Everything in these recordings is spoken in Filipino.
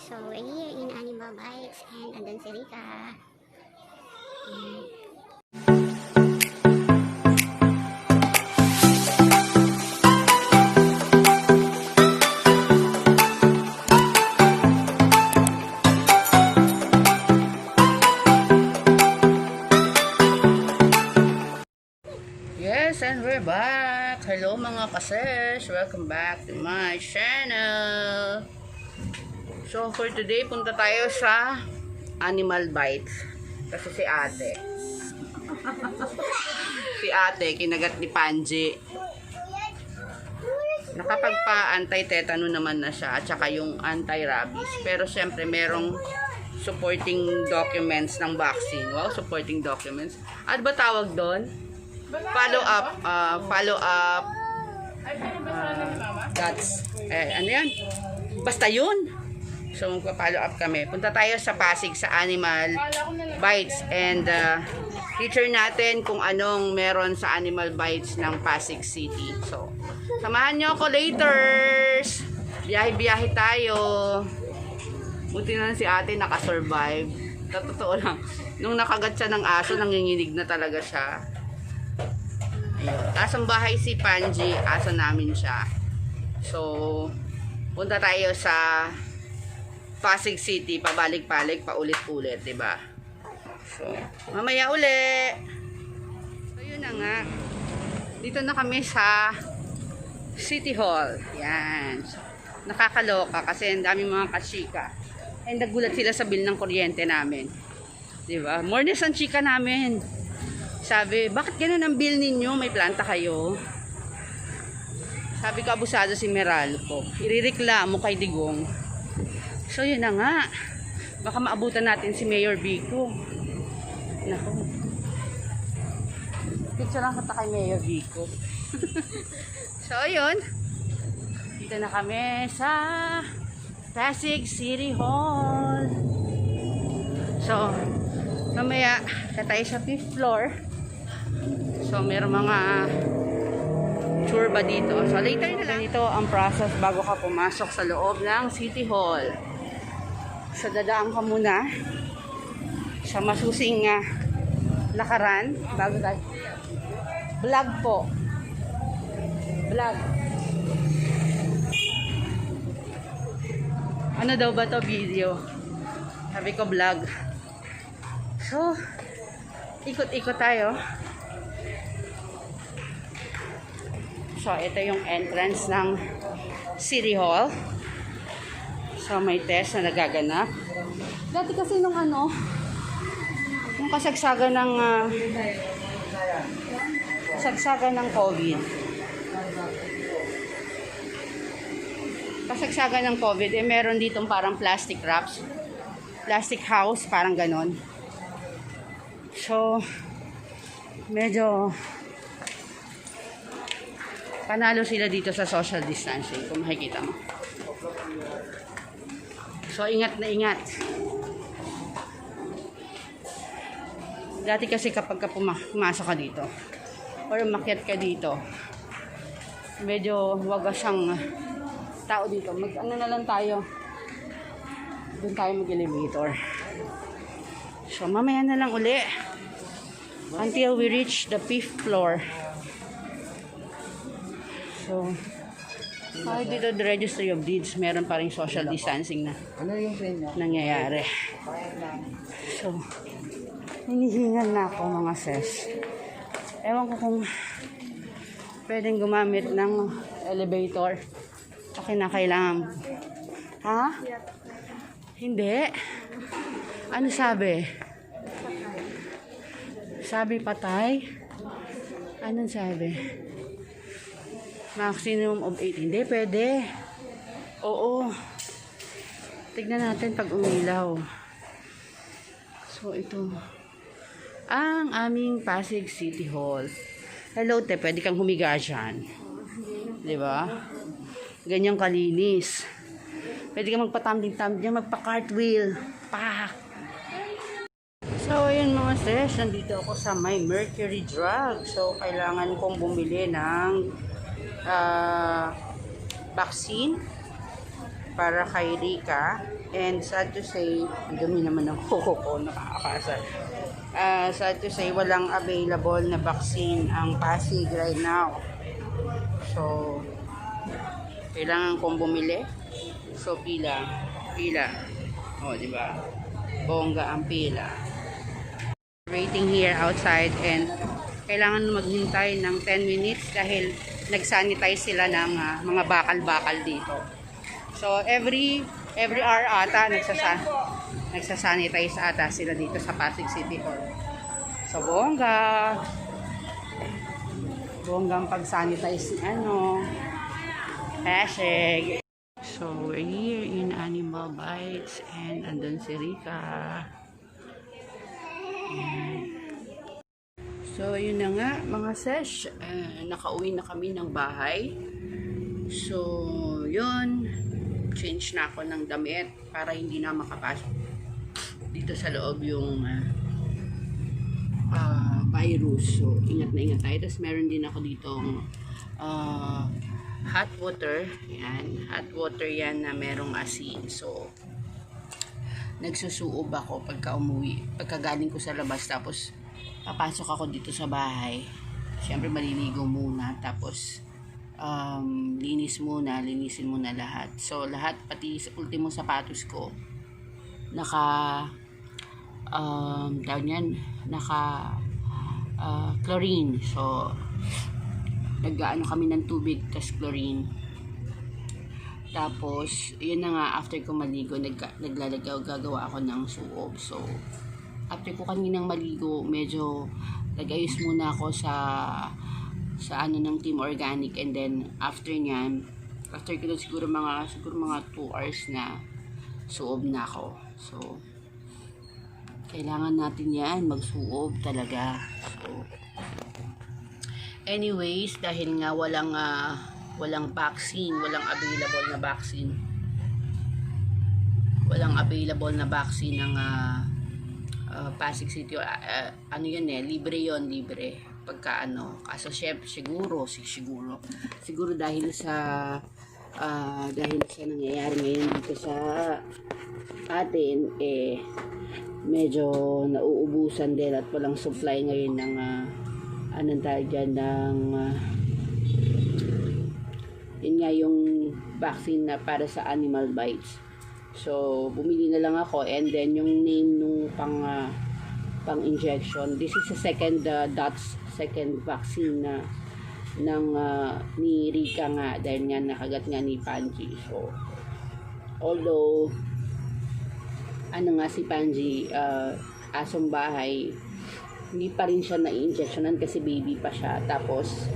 So, we're here in Animal Bites and andun si Rika. Yes, and we're back. Hello mga kasesh. Welcome back to my channel. So for today, punta tayo sa Animal Bites. Kasi si ate, kinagat ni Panji. Nakapagpa-anti-tetano naman na siya at saka yung anti-rabies. Pero syempre merong supporting documents ng vaccine. Wow, supporting documents. Ano ba tawag doon? Follow up that's ano yan, basta yun. So magpa-follow up kami, punta tayo sa Pasig sa Animal Bites and feature natin kung anong meron sa Animal Bites ng Pasig City. So samahan nyo ako laters, biyahe tayo. Buti na si ate nakasurvive. Totoo lang, nung nakagat siya ng aso, nanginginig na talaga siya. Ayun. Kasang bahay si Panji, aso namin siya. So, punta tayo sa Pasig City, pabalik-balik, paulit-ulit, diba? So, mamaya uli. So, yun na nga. Dito na kami sa City Hall. Yan. So, nakakaloka kasi ang daming mga kachika. And nagulat sila sa bill ng kuryente namin. Diba? Morning ang chika namin. Sabi, bakit ganun ang bill ninyo? May planta kayo? Sabi ko, abusado si Meralco. Irireklamo kay Digong. So, yun na nga. Baka maabutan natin si Mayor Vico. Naku. Picture lang kata kay Mayor Vico. So, yun. Dito na kami sa Pasig City Hall. So, mamaya, tayo sa 5th floor. So, meron mga tour ba dito. So, later na lang. Ito ang process bago ka pumasok sa loob ng City Hall. So, dadaan ka muna sa masusing lakaran bago tayo. Vlog po. Vlog. Ano daw ba to video? Sabi ko vlog. So, ikot-ikot tayo. So, ito yung entrance ng City Hall. So, may test na nagaganap. Dati kasi nung nung kasagsagan ng COVID. Kasagsagan ng COVID, meron ditong parang plastic wraps. Plastic house, parang ganon. So, medyo panalo sila dito sa social distancing, kung makikita mo. So, ingat na ingat. Dati kasi kapag pumasok ka dito, or umakyat ka dito, medyo wagas ang tao dito. Ano na lang tayo, doon tayo mag-elevator. So, mamaya na lang uli until we reach the 5th floor. So, kahit dito the Registry of Deeds, meron pa rin social distancing na nangyayari. So, hinihingal na ako mga sis. Ewan ko kung pwedeng gumamit ng elevator. Akin na kailangan. Ha? Hindi. Ano sabi? Sabi patay? Anong sabi? Maximum of 8. Hindi, pwede. Oo. Tignan natin pag umilaw. So, ito. Ang aming Pasig City Hall. Hello, te. Pwede kang humiga dyan. Diba? Ganyang kalinis. Pwede kang magpatambing-tambing dyan. Magpa-cartwheel. Pak! So, ayun mga sis. Nandito ako sa may Mercury Drug. So, kailangan kong bumili ng vaccine para kay Rika And sad to say, ang dumi naman ng kuko ko, nakakasar. Sad to say, walang available na vaccine ang Pasig right now. So, kailangan kong bumili. So, pila. O, di ba? Bongga ang pila. Waiting here outside and kailangan maghintay ng 10 minutes dahil nag-sanitize sila ng mga bakal-bakal dito. So, every hour ata nagsasanitize ata sila dito sa Pasig City Hall. So, bonggang pag-sanitize Pasig. So, we're here in Animal Bites and andun si Rika. So, yun na nga mga sesh. Nakauwi na kami ng bahay. So, yun. Change na ako ng damit para hindi na makapasok dito sa loob yung virus. So, ingat na ingat tayo. Tapos, meron din ako ditong hot water. Yan. Hot water yan na merong asin. So, nagsusuob ako pagka umuwi. Pagka galing ko sa labas. Tapos, papasok ako dito sa bahay. Siyempre, maliligo muna. Tapos, linisin muna lahat. So, lahat, pati sa ultimo sapatos ko, chlorine. So, nag-ano kami ng tubig, tas chlorine. Tapos, yun na nga, after ko maligo, gagawa ako ng suob. So, after ko kaninang maligo, medyo nag-ayos muna ako sa ng Team Organic, and then after nyan, after ko siguro mga 2 hours na suob na ako. So, kailangan natin yan, magsuob talaga. So, anyways, dahil nga walang vaccine, walang available na vaccine ng Pasig City. Libre kaso siguro dahil sa nangyayari ngayon dito sa atin, medyo nauubusan din at walang supply ngayon ng yun nga yung vaccine na para sa animal bites. So, bumili na lang ako, and then yung name nung pang injection. This is the second vaccine na ni Rika nga, dahil nga nakagat nga ni Panji. So, although si Panji, asong bahay, hindi pa rin siya na-injectionan kasi baby pa siya. Tapos,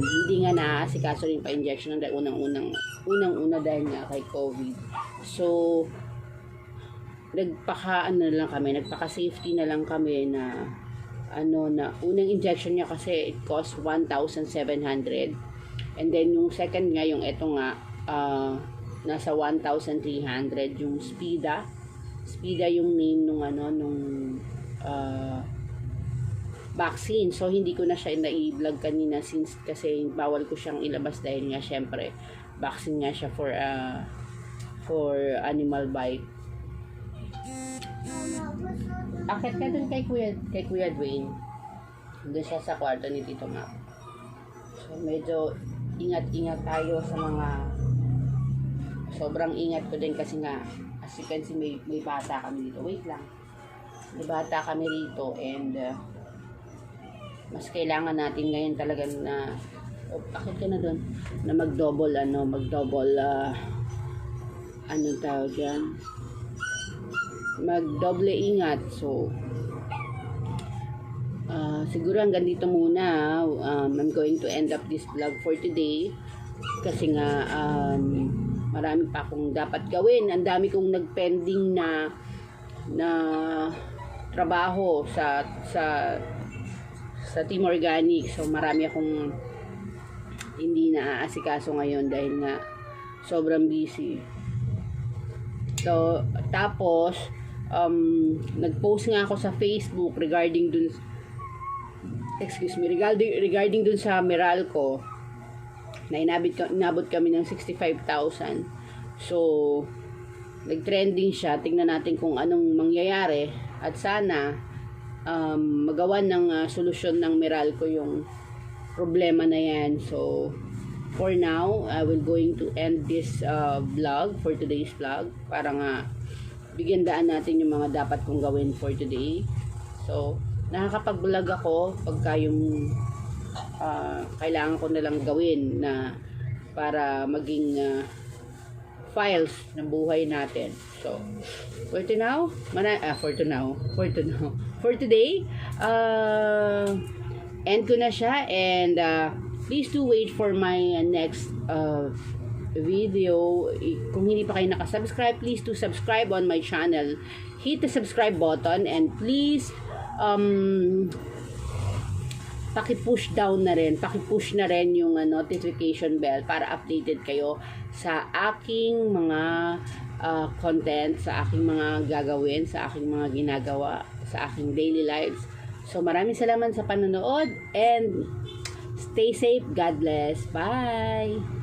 hindi nga naasikaso rin pa-injectionan dahil unang-una dahil nga kay COVID. So, nagpaka-safety na lang kami na unang injection niya kasi it cost 1,700. And then yung second nga, yung eto nga, nasa 1,300 yung Spida yung name nung vaccine. So hindi ko na siya na-i-vlog kanina since kasi bawal ko siyang ilabas dahil nga syempre vaccine nga siya for animal bite. Akit ka dun kay Kuya Dwayne. Doon siya sa kwarto ni Tito Mac. So medyo ingat-ingat tayo sa mga, sobrang ingat ko din kasi nga, as you can see, may bata kami dito. Wait lang. May bata kami rito, and mas kailangan natin ngayon talaga na akit ka na doon, na mag-double tawag dyan, mag-double ingat. So siguro hanggang dito muna. I'm going to end up this vlog for today kasi nga marami pa akong dapat gawin. Ang dami kong nagpending na trabaho sa Team Organic. So marami akong hindi na aasikaso ngayon dahil nga sobrang busy. So tapos nag-post nga ako sa Facebook regarding dun sa Meralco na inabot kami ng 65,000. So nag-trending siya. Tingnan natin kung anong mangyayari at sana magawa ng solusyon ng Meralco yung problema na yan. So for now, I will going to end this vlog for today's vlog para nga bigyan daan natin yung mga dapat kong gawin for today. So nakakapag-vlog ako pagka yung kailangan ko na lang gawin na para maging files ng buhay natin. So, for today, end ko na siya, and please do wait for my next video. Kung hindi pa kayo nakasubscribe, please do subscribe on my channel. Hit the subscribe button, and please paki-push na rin yung notification bell para updated kayo sa aking mga content, sa aking mga gagawin, sa aking mga ginagawa, sa aking daily lives. So maraming salamat sa panonood, and stay safe. God bless. Bye!